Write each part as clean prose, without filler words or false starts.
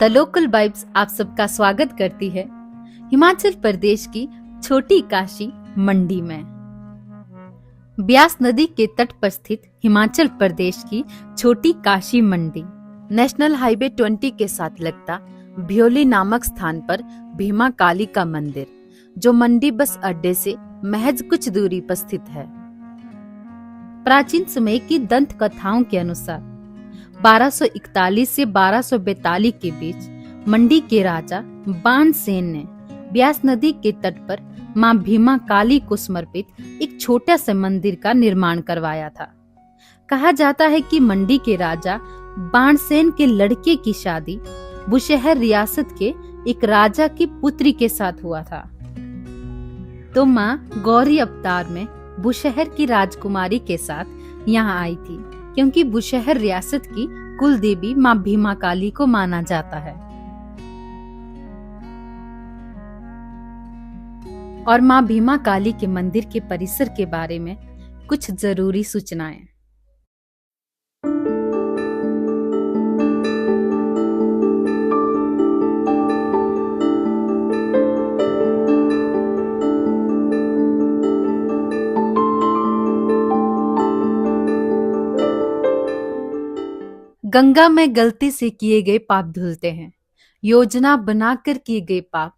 Local vibes आप सबका स्वागत करती है हिमाचल प्रदेश की छोटी काशी मंडी में। ब्यास नदी के तट पर स्थित हिमाचल प्रदेश की छोटी काशी मंडी नेशनल हाईवे 20 के साथ लगता भ्योली नामक स्थान पर भीमा काली का मंदिर, जो मंडी बस अड्डे से महज कुछ दूरी पर स्थित है। प्राचीन समय की दंत कथाओं के अनुसार 1241 से 1242 के बीच मंडी के राजा बाणसेन ने ब्यास नदी के तट पर मां भीमा काली को समर्पित एक छोटा सा मंदिर का निर्माण करवाया था। कहा जाता है कि मंडी के राजा बाणसेन के लड़के की शादी बुशहर रियासत के एक राजा की पुत्री के साथ हुआ था, तो मां गौरी अवतार में बुशहर की राजकुमारी के साथ यहाँ आई थी, क्योंकि बुशहर रियासत की कुल देवी मां भीमा काली को माना जाता है। और मां भीमा काली के मंदिर के परिसर के बारे में कुछ जरूरी सूचनाएं। गंगा में गलती से किए गए पाप धुलते हैं, योजना बनाकर किए गए पाप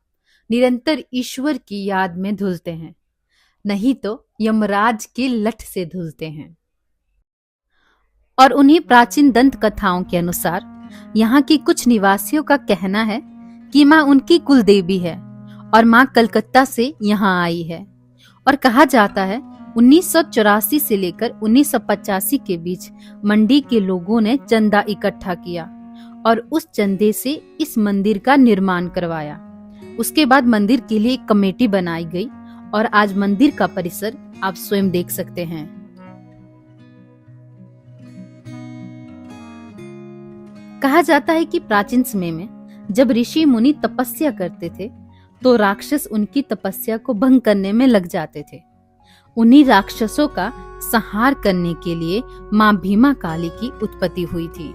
निरंतर ईश्वर की याद में धुलते हैं, नहीं तो यमराज के लठ से धुलते हैं। और उन्हीं प्राचीन दंत कथाओं के अनुसार यहाँ की कुछ निवासियों का कहना है कि माँ उनकी कुल देवी है और माँ कलकत्ता से यहाँ आई है। और कहा जाता है 1984 से लेकर 1985 के बीच मंडी के लोगों ने चंदा इकट्ठा किया और उस चंदे से इस मंदिर का निर्माण करवाया। उसके बाद मंदिर के लिए एक कमेटी बनाई गई और आज मंदिर का परिसर आप स्वयं देख सकते हैं। कहा जाता है कि प्राचीन समय में जब ऋषि मुनि तपस्या करते थे तो राक्षस उनकी तपस्या को भंग करने में लग जाते थे। उन्हीं राक्षसों का संहार करने के लिए मां भीमा काली की उत्पत्ति हुई थी।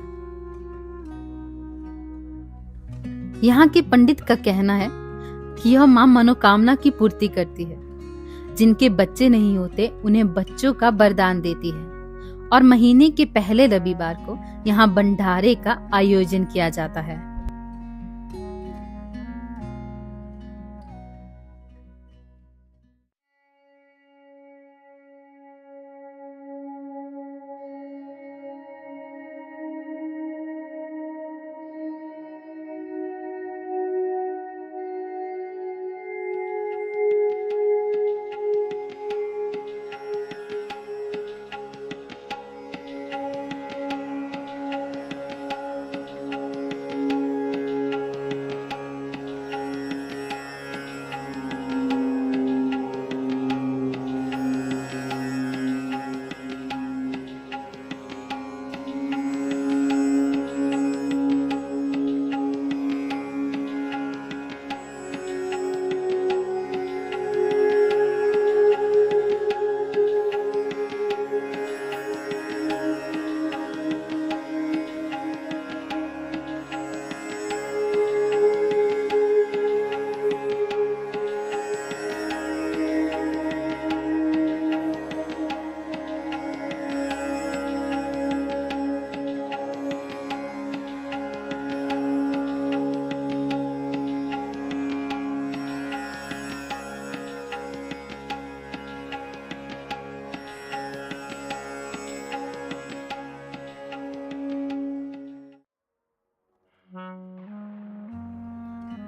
यहाँ के पंडित का कहना है कि यह मां मनोकामना की पूर्ति करती है। जिनके बच्चे नहीं होते उन्हें बच्चों का वरदान देती है। और महीने के पहले रविवार को यहाँ भंडारे का आयोजन किया जाता है।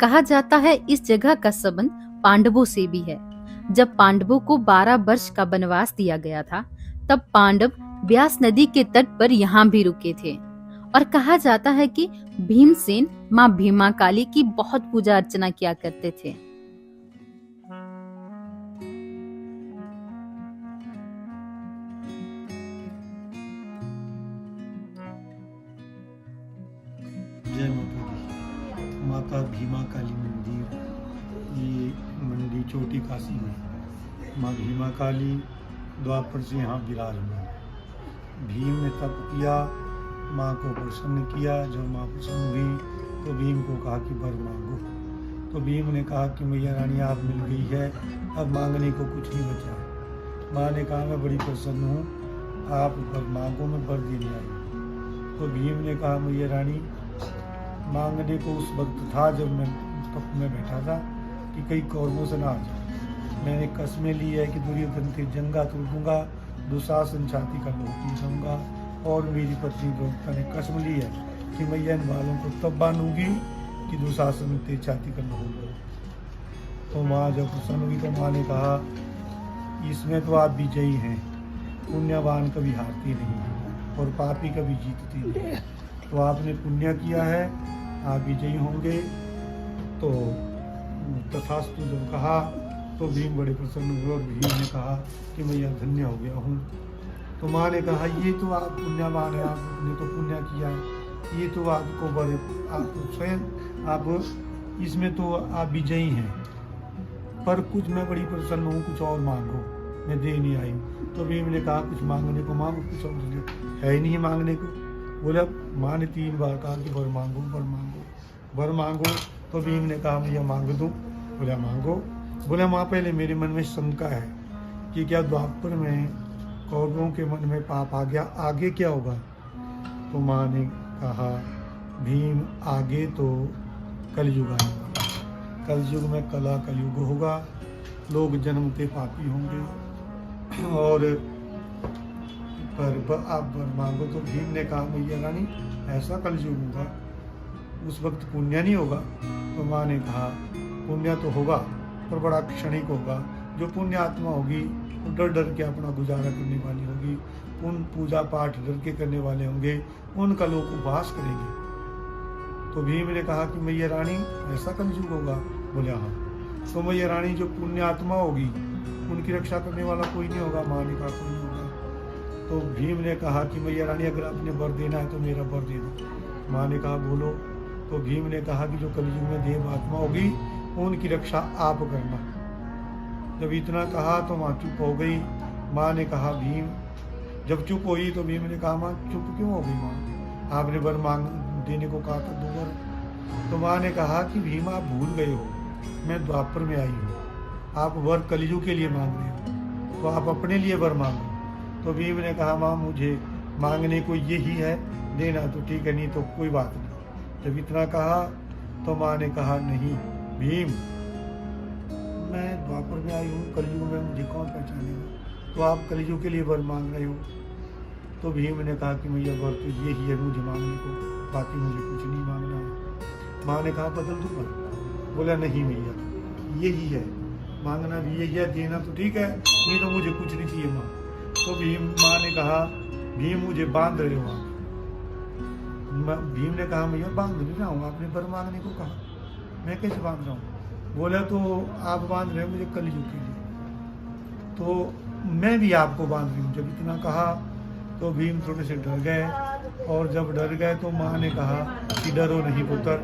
कहा जाता है इस जगह का संबंध पांडवों से भी है। जब पांडवों को 12 वर्ष का वनवास दिया गया था, तब पांडव ब्यास नदी के तट पर यहाँ भी रुके थे। और कहा जाता है कि भीमसेन मां भीमा काली की बहुत पूजा अर्चना किया करते थे। जय माता दी। माता भीमा काली मंदिर, ये मंडी छोटी काशी में माँ भीमा काली द्वापर से यहाँ विराजमान। भीम ने तप किया, माँ को प्रसन्न किया। जब माँ प्रसन्न हुई तो भीम को कहा कि वर मांगो। तो भीम ने कहा कि मैया रानी आप मिल गई है, अब मांगने को कुछ नहीं बचा है। माँ ने कहा मैं बड़ी प्रसन्न हूँ, आप वर मांगो, मैं वर देने आई। तो भीम ने कहा मैया रानी मांगने को उस वक्त था जब मैं बैठा था कि कई कौरवों से ना आ जाए। मैंने कसमें ली है कि दुर्योधन के जंगा तोड़ दूंगा, दुशासन छाती का लोह पी जाऊंगा, और मेरी पत्नी द्रौपदी ने कसम ली है कि मैया इन बालों को तब बांधूंगी कि दुशासन के छाती का लोह लो। तो माँ जब प्रसन्न हुई तो माँ ने कहा इसमें तो आप विजयी हैं, पुण्यवान कभी हारती नहीं और पापी कभी जीतती नहीं। तो आपने पुण्य किया है, आप विजयी होंगे। तो तथास्तु जब कहा तो भीम बड़े प्रसन्न हुए और भीम ने कहा कि मैया धन्य हो गया हूँ। तो माँ ने कहा ये तो आप पुण्यवान है, आपने तो पुण्य किया है, ये तो आपको बड़े आप स्वयं आप इसमें तो आप विजयी हैं, पर कुछ मैं बड़ी प्रसन्न हूँ, कुछ और मांगो, मैं दे नहीं आई। तो भीम ने कहा कुछ मांगने को मांगो, कुछ और है ही नहीं मांगने को। बोला माँ ने 3 बार कहा कि वर मांगो वर मांगो वर मांगो। तो भीम ने कहा मैं मांग दूँ। बोला मांगो। बोला माँ पहले मेरे मन में शंका है कि क्या द्वापर में कौरवों के मन में पाप आ गया, आगे क्या होगा। तो माँ ने कहा भीम आगे तो कलयुग आएगा, कलयुग में कला कलयुग होगा, लोग जन्मते पापी होंगे और पर आप वर मांगो। तो भीम ने कहा मैया रानी ऐसा कलयुग होगा, उस वक्त पुण्य नहीं होगा। तो माँ ने कहा पुण्य तो होगा पर बड़ा क्षणिक होगा। जो पुण्य आत्मा होगी वो डर डर के अपना गुजारा करने वाली होगी, उन पूजा पाठ डर के करने वाले होंगे, उनका लोग उपवास करेंगे। तो भीम ने कहा कि मैया रानी ऐसा कलयुग होगा। बोले हाँ। तो मैया रानी जो पुण्य आत्मा होगी उनकी रक्षा करने वाला कोई नहीं होगा। माँ ने कहा कोई नहीं होगा। तो भीम ने कहा कि मैया रानी अगर आपने वर देना है तो मेरा वर दे दो। माँ ने कहा बोलो। तो भीम ने कहा कि जो कलयुग में देव आत्मा होगी उनकी रक्षा आप करना। जब इतना कहा तो माँ चुप हो गई। माँ ने कहा भीम, जब चुप हुई तो भीम ने कहा माँ चुप क्यों हो गई माँ, आपने वर मांग देने को कहा था 2 वर। तो माँ ने कहा कि भीम आप भूल गए हो, मैं द्वापर में आई हूँ, आप वर कलयुग के लिए मांग रहे हो, तो आप अपने लिए वर मांगो। तो भीम ने कहा माँ मुझे मांगने को यही है, देना तो ठीक है, नहीं तो कोई बात नहीं। जब इतना कहा तो माँ ने कहा नहीं भीम, मैं द्वापर में आई हूँ, कलयुग में मुझे कौन पहचानेगा, तो आप कलयुग के लिए वर मांग रहे हो। तो भीम ने कहा कि मैया वर तो यही है मुझे मांगने को, बाकी मुझे कुछ नहीं मांगना है। माँ ने कहा बदल दूँ वर। बोला नहीं मैया यही है, मांगना भी यही है, देना तो ठीक है, नहीं तो मुझे कुछ नहीं चाहिए माँ। तो माँ ने कहा भीम मुझे बांध रहे हो आप। भीम ने कहा मैया बांध नहीं रहा हूँ, आपने वर मांगने को कहा, मैं कैसे बांध रहा हूँ। बोला तो आप बांध रहे हो मुझे कलयुग के लिए, तो मैं भी आपको बांध रही हूँ। जब इतना कहा तो भीम थोड़े से डर गए, और जब डर गए तो माँ ने कहा कि डरो नहीं पुत्र,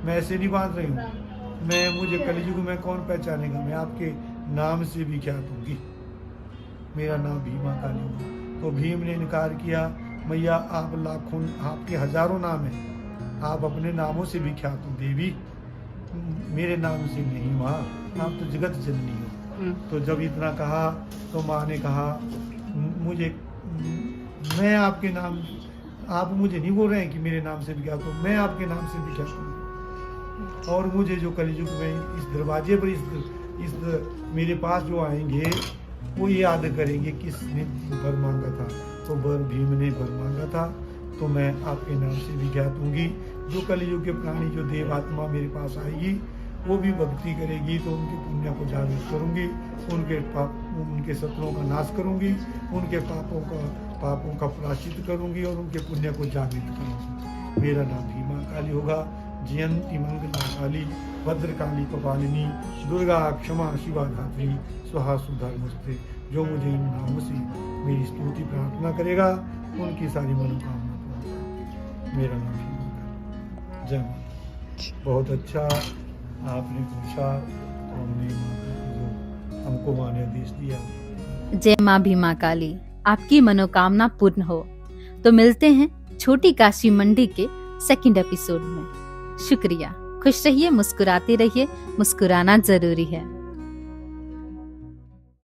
मैं ऐसे नहीं बांध रही हूँ, मैं मुझे कलयुग में कौन पहचानेगा, मैं आपके नाम से भी ख्यात होंगी, मेरा नाम भीमा काली होगा। तो भीम ने इनकार किया मैया आप लाखों, आपके हजारों नाम हैं, आप अपने नामों से भी ख्यात हो देवी, मेरे नाम से नहीं माँ, आप तो जगत जननी हो। तो जब इतना कहा तो माँ ने कहा मुझे, मैं आपके नाम, आप मुझे नहीं बोल रहे हैं कि मेरे नाम से भी ख्यात हो, मैं आपके नाम से भी ख्यात हूँ, और मुझे जो कलयुग में इस दरवाजे पर इस मेरे पास जो आएंगे वो याद करेंगे किसने वर मांगा था। तो वर भीम ने वर मांगा था, तो मैं आपके नाम से भी ज्ञात होंगी। जो कलयुग के प्राणी, जो देव आत्मा मेरे पास आएगी वो भी भक्ति करेगी तो उनके पुण्य को जागृत करूंगी, उनके शत्रुओं का नाश करूंगी, उनके पापों का प्रायश्चित करूंगी और उनके पुण्य को जागृत करूंगी। मेरा नाम भीमा काली होगा। जयंती मंगला काली, भद्रकाली कपालिनी, दुर्गा क्षमा शिवा धात्री, स्वाहा सुधा नमस्ते। जो मुझे इन नामों से मेरी स्तुति प्रार्थना करेगा उनकी सारी मनोकामना पूर्ण होगी। मेरा नाम भीमा काली। जय माता। बहुत अच्छा आपने पूछा, तो हमने हमको माँ ने आदेश दिया। जय माँ भीमा काली, आपकी मनोकामना पूर्ण हो। तो मिलते हैं छोटी काशी मंडी के सेकंड एपिसोड में। शुक्रिया। खुश रहिए, मुस्कुराते रहिए, मुस्कुराना जरूरी है।